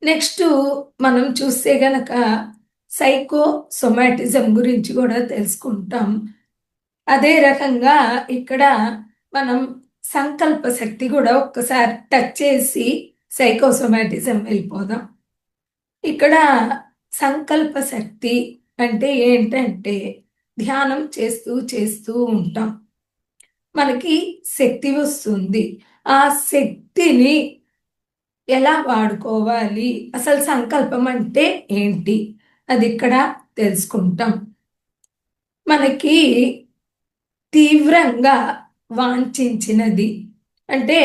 నెక్స్ట్ మనం చూస్తే గనక సైకో సొమాటిజం గురించి కూడా తెలుసుకుంటాం. అదే రకంగా ఇక్కడ మనం సంకల్ప శక్తి కూడా ఒక్కసారి టచ్ చేసి సైకోసోమాటిజం వెళ్ళిపోదాం. ఇక్కడ సంకల్ప శక్తి అంటే ఏంటంటే ధ్యానం చేస్తూ చేస్తూ ఉంటాం, మనకి శక్తి వస్తుంది. ఆ శక్తిని ఎలా వాడుకోవాలి, అసలు సంకల్పం అంటే ఏంటి, అది ఇక్కడ తెలుసుకుంటాం. మనకి తీవ్రంగా వాంఛించినది అంటే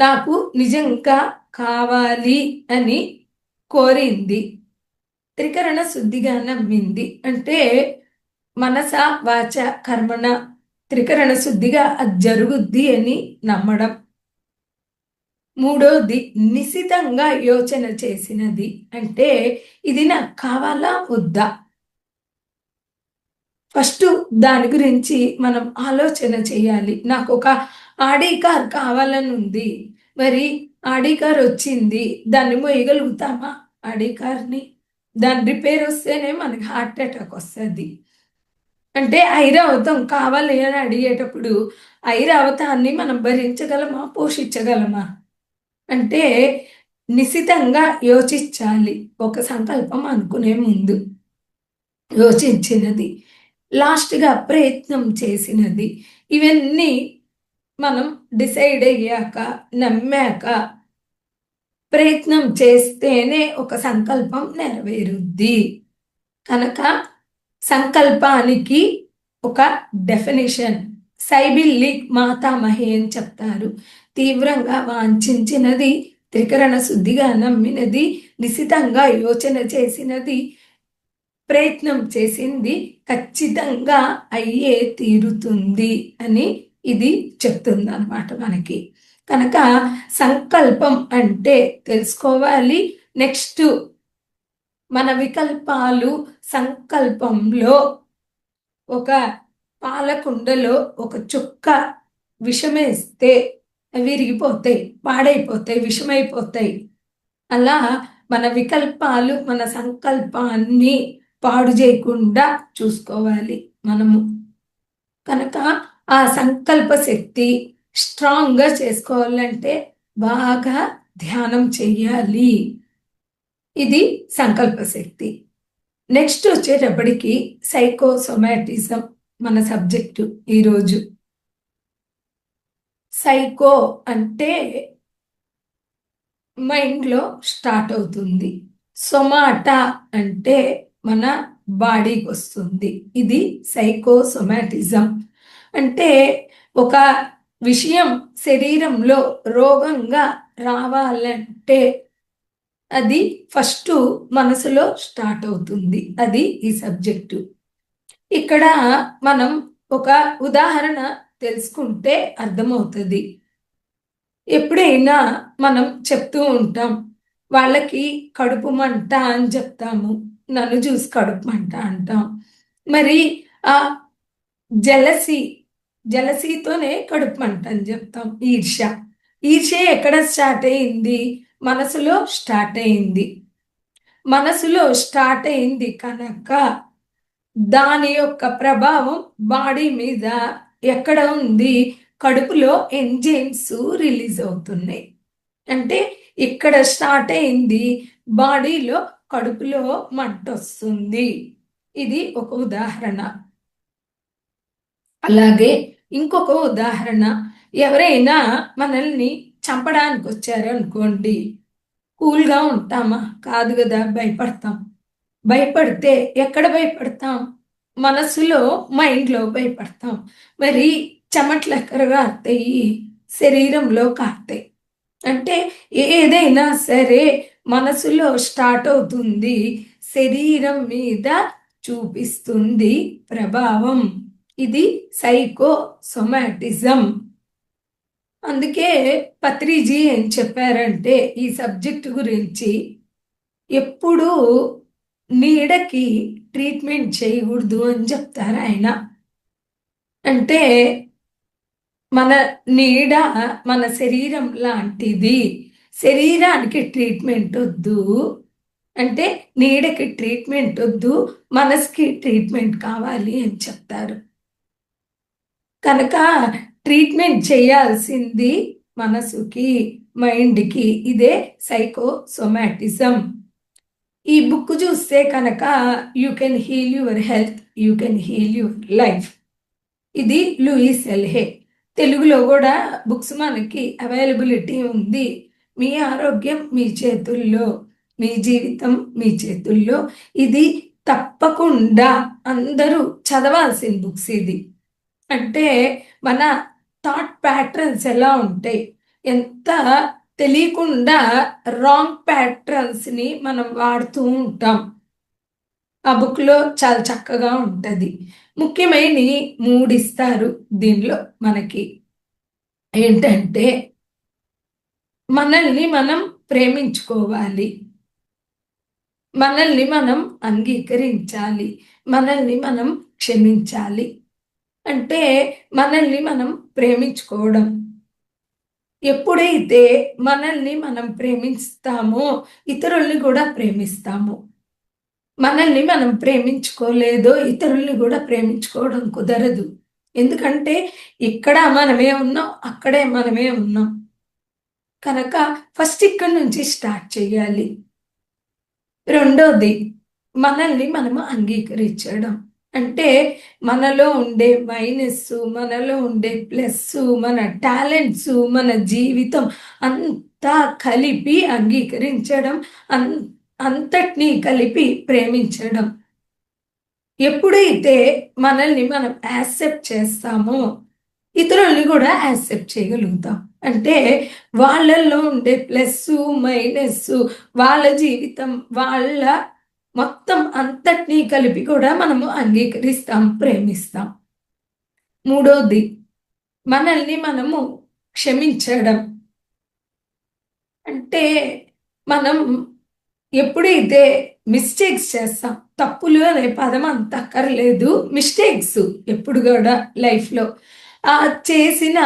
నాకు నిజంగా కావాలి అని కోరింది, త్రికరణ శుద్ధిగా నమ్మింది అంటే మనస వాచ కర్మణ త్రికరణ శుద్ధిగా అది జరుగుద్ది అని నమ్మడం. మూడోది నిశితంగా యోచన చేసినది. అంటే ఇది నాకు కావాలా వద్దా, ఫస్ట్ దాని గురించి మనం ఆలోచన చేయాలి. నాకు ఒక ఆడి కార్ కావాలని ఉంది, మరి ఆడి కార్ వచ్చింది, దాన్ని మోయగలుగుతామా ఆడి కార్ని? దాని రిపేర్ వస్తేనే మనకి హార్ట్ అటాక్ వస్తుంది. అంటే ఐరావతం కావాలి అని అడిగేటప్పుడు ఐరావతాన్ని మనం భరించగలమా, పోషించగలమా? అంటే నిశితంగా యోచించాలి ఒక సంకల్పం అనుకునే ముందు. యోచించినది, లాస్ట్గా ప్రయత్నం చేసినది. ఇవన్నీ మనం డిసైడ్ అయ్యాక, నమ్మాక, ప్రయత్నం చేస్తేనే ఒక సంకల్పం నెరవేరుద్ది. కనుక సంకల్పానికి ఒక డెఫినేషన్ సైబిల్లిక్ మాతామహి అని చెప్తారు. తీవ్రంగా వాంఛించినది, త్రికరణ శుద్ధిగా నమ్మినది, నిశితంగా యోచన చేసినది, ప్రయత్నం చేసింది, ఖచ్చితంగా అయ్యే తీరుతుంది అని ఇది చెప్తుంది అన్నమాట మనకి. కనుక సంకల్పం అంటే తెలుసుకోవాలి. నెక్స్ట్ మన వికల్పాలు సంకల్పంలో ఒక పాలకుండలో ఒక చుక్క విషమేస్తే విరిగిపోతాయి, పాడైపోతాయి, విషమైపోతాయి. అలా మన వికల్పాలు మన సంకల్పాన్ని పాడు చేయకుండా చూసుకోవాలి మనము. కనుక ఆ సంకల్ప శక్తి స్ట్రాంగ్గా చేసుకోవాలంటే బాగా ధ్యానం చెయ్యాలి. ఇది సంకల్ప శక్తి. నెక్స్ట్ వచ్చేటప్పటికి సైకోసోమాటిజం మన సబ్జెక్టు ఈరోజు. సైకో అంటే మైండ్లో స్టార్ట్ అవుతుంది, సొమాటా అంటే మన బాడీకి వస్తుంది. ఇది సైకోసోమాటిజం. అంటే ఒక విషయం శరీరంలో రోగంగా రావాలంటే అది ఫస్ట్ మనసులో స్టార్ట్ అవుతుంది. అది ఈ సబ్జెక్టు. ఇక్కడ మనం ఒక ఉదాహరణ తెలుసుకుంటే అర్థమవుతుంది. ఎప్పుడైనా మనం చెప్తూ ఉంటాం, వాళ్ళకి కడుపు మంట అని చెప్తాము, నన్ను చూసి కడుపు మంట అంటాం. మరి ఆ జలసీతోనే కడుపు మంట అని చెప్తాం. ఈర్ష్య ఎక్కడ స్టార్ట్ అయింది? మనసులో స్టార్ట్ అయింది. మనసులో స్టార్ట్ అయింది కనుక దాని యొక్క ప్రభావం బాడీ మీద ఎక్కడ ఉంది? కడుపులో ఎంజైమ్స్ రిలీజ్ అవుతున్నాయి. అంటే ఇక్కడ స్టార్ట్ అయింది, బాడీలో కడుపులో మంట వస్తుంది. ఇది ఒక ఉదాహరణ. అలాగే ఇంకొక ఉదాహరణ, ఎవరైనా మనల్ని చంపడానికి వచ్చారు అనుకోండి, కూల్గా ఉంటామా? కాదు కదా, భయపడతాం. భయపడితే ఎక్కడ భయపడతాం? మనసులో, మైండ్లో భయపడతాం. మరి చెమట్లు ఎక్కడ కారుతాయి? శరీరంలో కారుతాయి. అంటే ఏదైనా సరే మనసులో స్టార్ట్ అవుతుంది, శరీరం మీద చూపిస్తుంది ప్రభావం. ఇది సైకోసోమాటిజం. అందుకే పత్రిజీ ఏం చెప్పారంటే ఈ సబ్జెక్ట్ గురించి, ఎప్పుడు నీడకి ట్రీట్మెంట్ చేయకూడదు అని చెప్తారు ఆయన. అంటే మన నీడ మన శరీరం లాంటిది, శరీరానికి ట్రీట్మెంట్ వద్దు. అంటే నీడకి ట్రీట్మెంట్ వద్దు, మనసుకి ట్రీట్మెంట్ కావాలి అని చెప్తారు. కనుక ట్రీట్మెంట్ చేయాల్సింది మనసుకి, మైండ్కి. ఇదే సైకోసోమాటిజం. ఈ బుక్ చూస్తే కనుక you can heal your health, you can heal your life. ఇది లూయిస్ ఎల్హే. తెలుగులో కూడా బుక్స్ మనకి అవైలబిలిటీ ఉంది. మీ ఆరోగ్యం మీ చేతుల్లో, మీ జీవితం మీ చేతుల్లో. ఇది తప్పకుండా అందరూ చదవాల్సిన బుక్స్ ఇది. అంటే మన థాట్ ప్యాటర్న్స్ ఎలా ఉంటాయి, ఎంత తెలియకుండా రాంగ్ ప్యాటర్న్స్ని మనం వాడుతూ ఉంటాం. ఆ బుక్లో చాలా చక్కగా ఉంటుంది. ముఖ్యమైన 3 ఇస్తారు దీనిలో మనకి. ఏంటంటే మనల్ని మనం ప్రేమించుకోవాలి, మనల్ని మనం అంగీకరించాలి, మనల్ని మనం క్షమించాలి. అంటే మనల్ని మనం ప్రేమించుకోవడం. ఎప్పుడైతే మనల్ని మనం ప్రేమిస్తామో ఇతరుల్ని కూడా ప్రేమిస్తాము. మనల్ని మనం ప్రేమించుకోలేదో ఇతరుల్ని కూడా ప్రేమించుకోవడం కుదరదు. ఎందుకంటే ఇక్కడ మనమే ఉన్నాం, అక్కడే మనమే ఉన్నాం. కనుక ఫస్ట్ ఇక్కడి నుంచి స్టార్ట్ చేయాలి. రెండోది మనల్ని మనము అంగీకరించడం. అంటే మనలో ఉండే మైనస్, మనలో ఉండే ప్లస్, మన టాలెంట్స్, మన జీవితం అంతా కలిపి అంగీకరించడం, అంతటినీ కలిపి ప్రేమించడం. ఎప్పుడైతే మనల్ని మనం యాక్సెప్ట్ చేస్తామో ఇతరుల్ని కూడా యాక్సెప్ట్ చేయగలుగుతాం. అంటే వాళ్ళల్లో ఉండే ప్లస్ మైనస్, వాళ్ళ జీవితం, వాళ్ళ మొత్తం అంతటినీ కలిపి కూడా మనము అంగీకరిస్తాం, ప్రేమిస్తాం. మూడోది మనల్ని మనము క్షమించడం. అంటే మనం ఎప్పుడైతే మిస్టేక్స్ చేస్తాం, తప్పులు అనే పదం అంత అక్కర్లేదు, మిస్టేక్స్ ఎప్పుడు కూడా లైఫ్లో ఆ చేసిన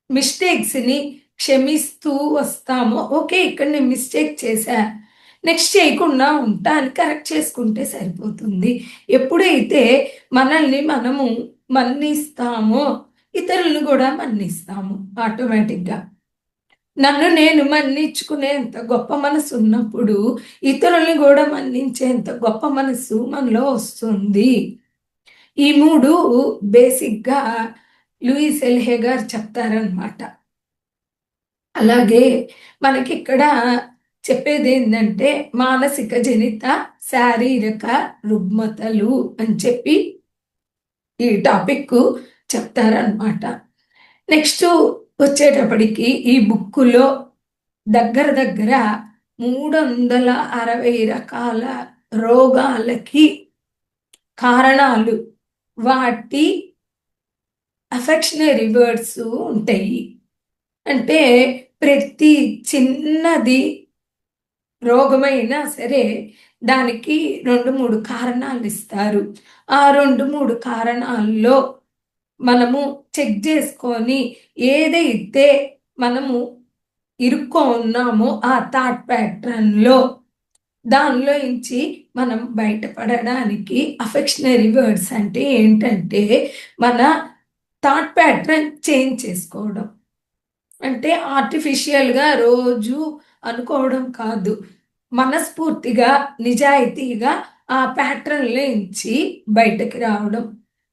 మిస్టేక్స్ని క్షమిస్తూ వస్తాము. ఓకే, ఇక్కడ నేను మిస్టేక్ చేశా, నెక్స్ట్ చేయకుండా ఉంటా అని కరెక్ట్ చేసుకుంటే సరిపోతుంది. ఎప్పుడైతే మనల్ని మనము మన్నిస్తామో ఇతరులను కూడా మన్నిస్తాము ఆటోమేటిక్గా. నన్ను నేను మన్నించుకునేంత గొప్ప మనసు ఉన్నప్పుడు ఇతరుల్ని కూడా మన్నించేంత గొప్ప మనసు మనలో వస్తుంది. ఈ 3 బేసిక్గా లూయిస్ ఎల్హే గారు చెప్తారనమాట. అలాగే మనకి ఇక్కడ చెప్పేది ఏంటంటే మానసిక జనిత శారీరక రుగ్మతలు అని చెప్పి ఈ టాపిక్ చెప్తారనమాట. నెక్స్ట్ వచ్చేటప్పటికి ఈ బుక్కులో దగ్గర దగ్గర 360 రకాల రోగాలకి కారణాలు, వాటి అఫెక్షనరీ వర్డ్స్ ఉంటాయి. అంటే ప్రతి చిన్నది రోగమైనా సరే దానికి 2-3 కారణాలు ఇస్తారు. ఆ 2-3 కారణాల్లో మనము చెక్ చేసుకొని ఏదైతే మనము ఇరుక్కో ఉన్నామో ఆ థాట్ ప్యాటర్న్లో దానిలో నుంచి మనం బయటపడడానికి అఫెక్షనరీ వర్డ్స్ అంటే ఏంటంటే మన థాట్ ప్యాటర్న్ చేంజ్ చేసుకోవడం. అంటే ఆర్టిఫిషియల్గా రోజు అనుకోవడం కాదు, మనస్ఫూర్తిగా నిజాయితీగా ఆ ప్యాటర్న్లో నుంచి బయటకి రావడం.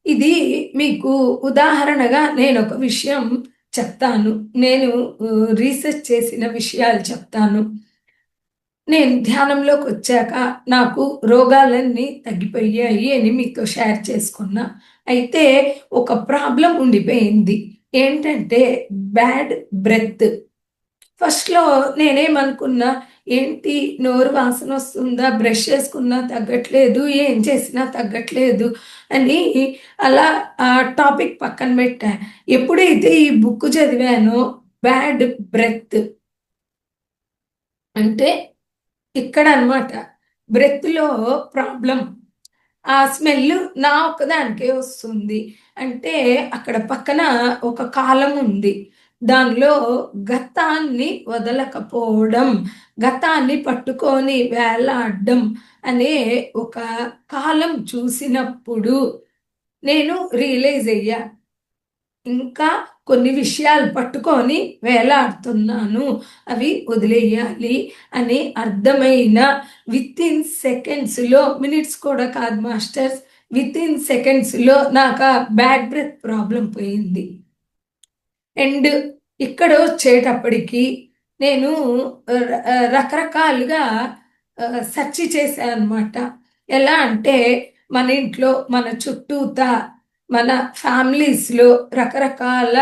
ఇది మీకు ఉదాహరణగా నేను ఒక విషయం చెప్తాను. నేను రీసెర్చ్ చేసిన విషయాలు చెప్తాను. నేను ధ్యానంలోకి వచ్చాక నాకు రోగాలన్నీ తగ్గిపోయాయి అని మీతో షేర్ చేసుకున్నా. అయితే ఒక ప్రాబ్లం ఉండిపోయింది. ఏంటంటే బ్యాడ్ బ్రెత్. ఫస్ట్‌లో నేనేమనుకున్నా, ఏంటి నోరు వాసన వస్తుందా, బ్రష్ చేసుకున్నా తగ్గట్లేదు, ఏం చేసినా తగ్గట్లేదు అని అలా ఆ టాపిక్ పక్కన పెట్టా. ఎప్పుడైతే ఈ బుక్ చదివానో బ్యాడ్ బ్రెత్ అంటే ఇక్కడ అన్నమాట బ్రెత్‌లో ప్రాబ్లమ్. ఆ స్మెల్ నా ఒక్కదానికే వస్తుంది. అంటే అక్కడ పక్కన ఒక కాలం ఉంది. దానిలో గతాన్ని వదలకపోవడం, గతాన్ని పట్టుకొని వేలాడడం అనే ఒక కాలం చూసినప్పుడు నేను రియలైజ్ అయ్యా. ఇంకా కొన్ని విషయాలు పట్టుకొని వేలాడుతున్నాను, అవి వదిలేయాలి అని అర్థమైన వితిన్ సెకండ్స్లో, మినిట్స్ కూడా కాదు మాస్టర్స్, వితిన్ సెకండ్స్లో నాకు ఆ బ్యాడ్ బ్రెత్ ప్రాబ్లం పోయింది. అండ్ ఇక్కడ వచ్చేటప్పటికి నేను రకరకాలుగా సెర్చ్ చేశాను అనమాట. ఎలా అంటే మన ఇంట్లో, మన చుట్టూతా, మన ఫ్యామిలీస్లో రకరకాల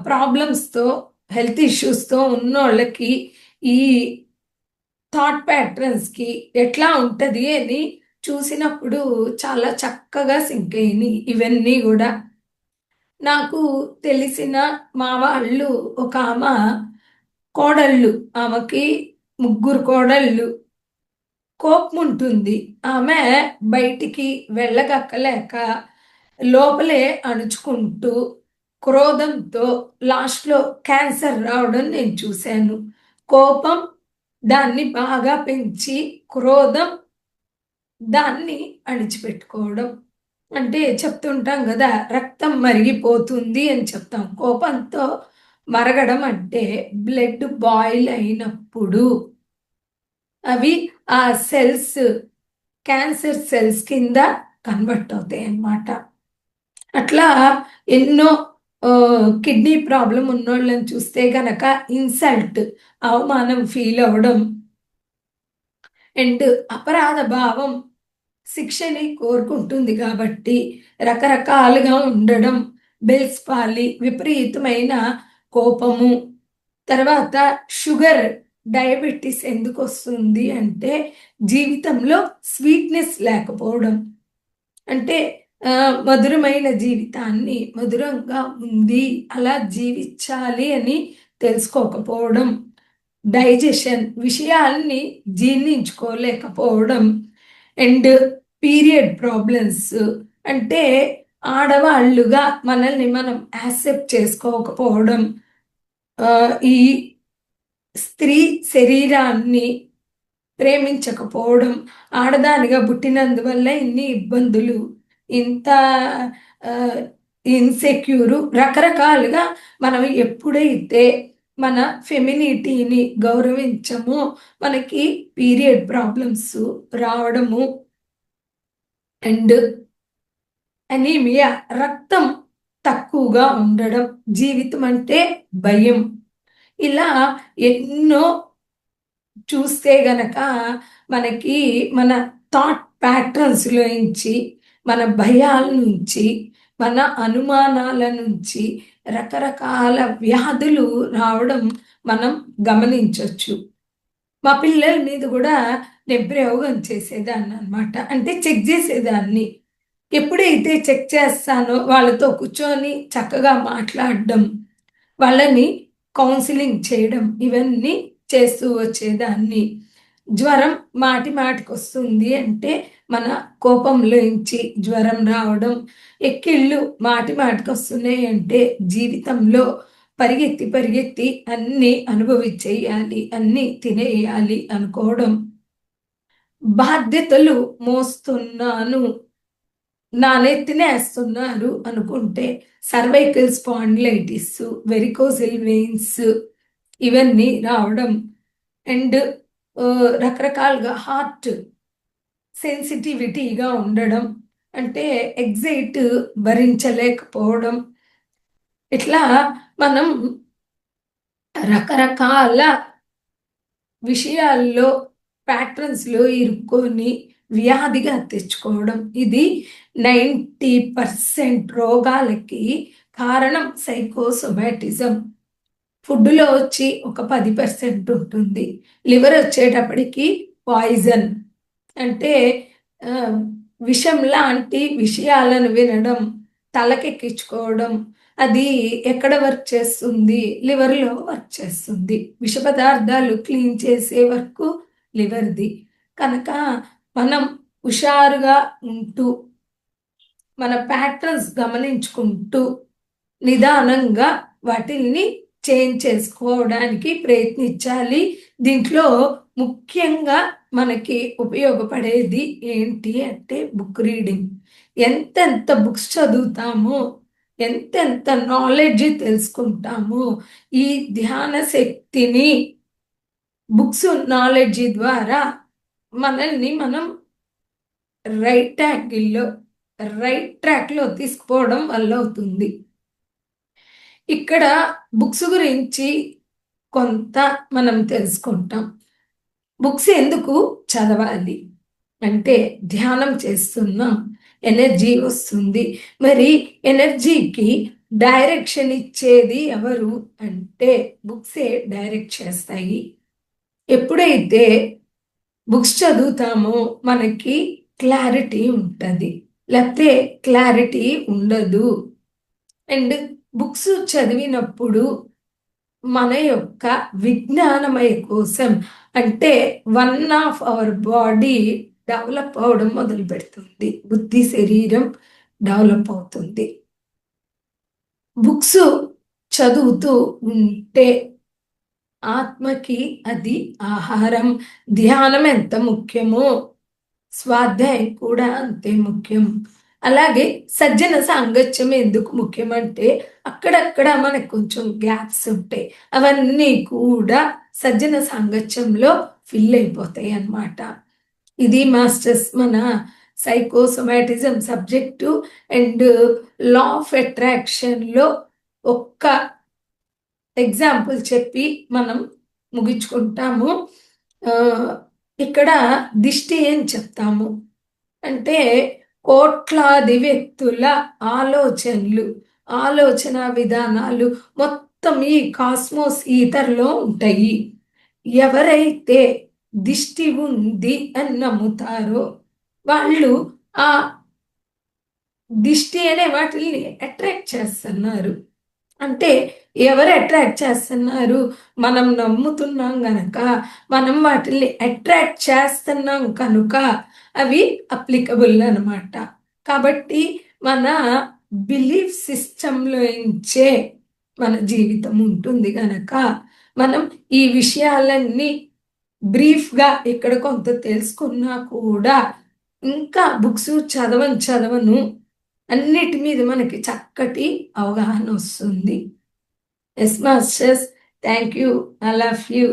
ప్రాబ్లమ్స్తో, హెల్త్ ఇష్యూస్తో ఉన్నోళ్ళకి ఈ థాట్ ప్యాటర్న్స్కి ఎట్లా ఉంటుంది అని చూసినప్పుడు చాలా చక్కగా సింక్ అయినాయి ఇవన్నీ కూడా. నాకు తెలిసిన మా వాళ్ళు ఒక ఆమె కోడళ్ళు, ఆమెకి ముగ్గురు కోడళ్ళు, కోపం ఉంటుంది. ఆమె బయటికి వెళ్ళగక్కలేక లోపలే అణుచుకుంటూ క్రోధంతో లాస్ట్లో క్యాన్సర్ రావడం నేను చూశాను. కోపం దాన్ని బాగా పెంచి క్రోధం దాన్ని అణిచిపెట్టుకోవడం. అంటే చెప్తుంటాం కదా, రక్తం మరిగిపోతుంది అని చెప్తాం. కోపంతో మరగడం అంటే బ్లడ్ బాయిల్ అయినప్పుడు అవి ఆ సెల్స్ క్యాన్సర్ సెల్స్ కింద కన్వర్ట్ అవుతాయి అన్నమాట. అట్లా ఎన్నో కిడ్నీ ప్రాబ్లం ఉన్నోళ్ళని చూస్తే గనక ఇన్సల్ట్, అవమానం ఫీల్ అవ్వడం అండ్ అపరాధ భావం శిక్షని కోరుకుంటుంది కాబట్టి రకరకాలుగా ఉండడం, బెల్స్ పాలి, విపరీతమైన కోపము, తర్వాత షుగర్, డయాబెటీస్ ఎందుకు వస్తుంది అంటే జీవితంలో స్వీట్నెస్ లేకపోవడం. అంటే మధురమైన జీవితాన్ని మధురంగా ఉంది అలా జీవించాలి అని తెలుసుకోకపోవడం, డైజెషన్ విషయాల్ని జీర్ణించుకోలేకపోవడం అండ్ పీరియడ్ ప్రాబ్లమ్స్. అంటే ఆడవాళ్ళుగా మనల్ని మనం యాక్సెప్ట్ చేసుకోకపోవడం, ఈ స్త్రీ శరీరాన్ని ప్రేమించకపోవడం, ఆడదానిగా పుట్టినందువల్ల ఇన్ని ఇబ్బందులు, ఇంత ఇన్సెక్యూరు, రకరకాలుగా మనం ఎప్పుడైతే మన ఫెమినిటీని గౌరవించమో మనకి పీరియడ్ ప్రాబ్లమ్స్ రావడము అండ్ అనీమియా, రక్తం తక్కువగా ఉండడం, జీవితం అంటే భయం, ఇలా ఎన్నో చూస్తే గనక మనకి మన థాట్ ప్యాటర్న్స్లో నుంచి, మన భయాల నుంచి, మన అనుమానాల నుంచి రకరకాల వ్యాధులు రావడం మనం గమనించవచ్చు. మా పిల్లల మీద కూడా నేను ప్రయోగం చేసేదాన్ని అనమాట. అంటే చెక్ చేసేదాన్ని. ఎప్పుడైతే చెక్ చేస్తానో వాళ్ళతో కూర్చొని చక్కగా మాట్లాడడం, వాళ్ళని కౌన్సిలింగ్ చేయడం, ఇవన్నీ చేస్తూ వచ్చేదాన్ని. జ్వరం మాటి మాటికి వస్తుంది అంటే మన కోపంలోంచి జ్వరం రావడం, ఎక్కిళ్ళు మాటి మాటికి వస్తున్నాయి అంటే జీవితంలో పరిగెత్తి పరిగెత్తి అన్నీ అనుభవించేయాలి, అన్నీ తినేయాలి అనుకోవడం, బాధ్యతలు మోస్తున్నాను, నా నెత్తినేస్తున్నారు అనుకుంటే సర్వైకల్ స్పాండిలైటిస్, వెరికోసిల్ వెయిన్స్ ఇవన్నీ రావడం అండ్ రకరకాలుగా హార్ట్ సెన్సిటివిటీగా ఉండడం, అంటే ఎగ్జైట్ భరించలేకపోవడం, ఇట్లా మనం రకరకాల విషయాల్లో ప్యాటర్న్స్లో ఇరుక్కొని వ్యాధిగా తెచ్చుకోవడం. ఇది 90% రోగాలకి కారణం సైకోసోమాటిజం. ఫుడ్లో వచ్చి ఒక 10% ఉంటుంది. లివర్ వచ్చేటప్పటికి పాయిజన్, అంటే ఆ, విషం లాంటి విషయాలను వినడం, తలకెక్కించుకోవడం. అది ఎక్కడ వర్క్ చేస్తుంది? లివర్లో వర్క్ చేస్తుంది. విష పదార్థాలు క్లీన్ చేసే వరకు లివర్ది. కనుక మనం హుషారుగా ఉంటూ మన ప్యాటర్న్స్ గమనించుకుంటూ నిదానంగా వాటిల్ని చేంజ్ చేసుకోవడానికి ప్రయత్నించాలి. దీంట్లో ముఖ్యంగా మనకి ఉపయోగపడేది ఏంటి అంటే బుక్ రీడింగ్. ఎంతెంత బుక్స్ చదువుతామో, ఎంతెంత నాలెడ్జ్ తెలుసుకుంటామో, ఈ ధ్యాన శక్తిని బుక్స్ నాలెడ్జ్ ద్వారా మనల్ని మనం రైట్ యాంగిల్లో రైట్ ట్రాక్లో తీసుకుపోవడం వల్ల అవుతుంది. ఇక్కడ బుక్స్ గురించి కొంత మనం తెలుసుకుంటాం. బుక్స్ ఎందుకు చదవాలి అంటే ధ్యానం చేస్తున్నాం, ఎనర్జీ వస్తుంది. మరి ఎనర్జీకి డైరెక్షన్ ఇచ్చేది ఎవరు అంటే బుక్సే డైరెక్ట్ చేస్తాయి. ఎప్పుడైతే బుక్స్ చదువుతామో మనకి క్లారిటీ ఉంటుంది, లేకపోతే క్లారిటీ ఉండదు. అండ్ బుక్స్ చదివినప్పుడు మన యొక్క విజ్ఞానమయ కోసం, అంటే one of our body develop అవడం మొదలు పెడుతుంది, బుద్ధి శరీరం డెవలప్ అవుతుంది. బుక్స్ చదువుతూ ఉంటే ఆత్మకి అది ఆహారం. ధ్యానం ఎంత ముఖ్యమో స్వాధ్యాయం కూడా అంతే ముఖ్యం. అలాగే సజ్జన సాంగత్యం ఎందుకు ముఖ్యమంటే అక్కడక్కడ మనకు కొంచెం గ్యాప్స్ ఉంటాయి, అవన్నీ కూడా సజ్జన సాంగత్యంలో ఫిల్ అయిపోతాయి అన్నమాట. ఇది మాస్టర్స్ మన సైకోసోమాటిజం సబ్జెక్టు అండ్ లా ఆఫ్ అట్రాక్షన్లో ఒక్క ఎగ్జాంపుల్ చెప్పి మనం ముగించుకుంటాము. ఇక్కడ దిష్టి ఏం చెప్తాము అంటే కోట్లాది వ్యక్తుల ఆలోచనలు, ఆలోచన విధానాలు మొత్తం ఈ కాస్మోస్ ఈథర్లో ఉంటాయి. ఎవరైతే దిష్టి ఉంది అని నమ్ముతారో వాళ్ళు ఆ దిష్టి అనే వాటిని అట్రాక్ట్ చేస్తున్నారు. అంటే ఎవరు అట్రాక్ట్ చేస్తున్నారు? మనం నమ్ముతున్నాం గనక, మనం వాటిని అట్రాక్ట్ చేస్తున్నాం కనుక అవి అప్లికబుల్ అనమాట. కాబట్టి మన బిలీఫ్ సిస్టంలో నుంచే మన జీవితం ఉంటుంది గనక మనం ఈ విషయాలన్నీ బ్రీఫ్గా ఇక్కడ కొంత తెలుసుకున్నా కూడా ఇంకా బుక్స్ చదవను అన్నిటి మీద మనకి చక్కటి అవగాహన వస్తుంది. Yes masters, thank you, I love you.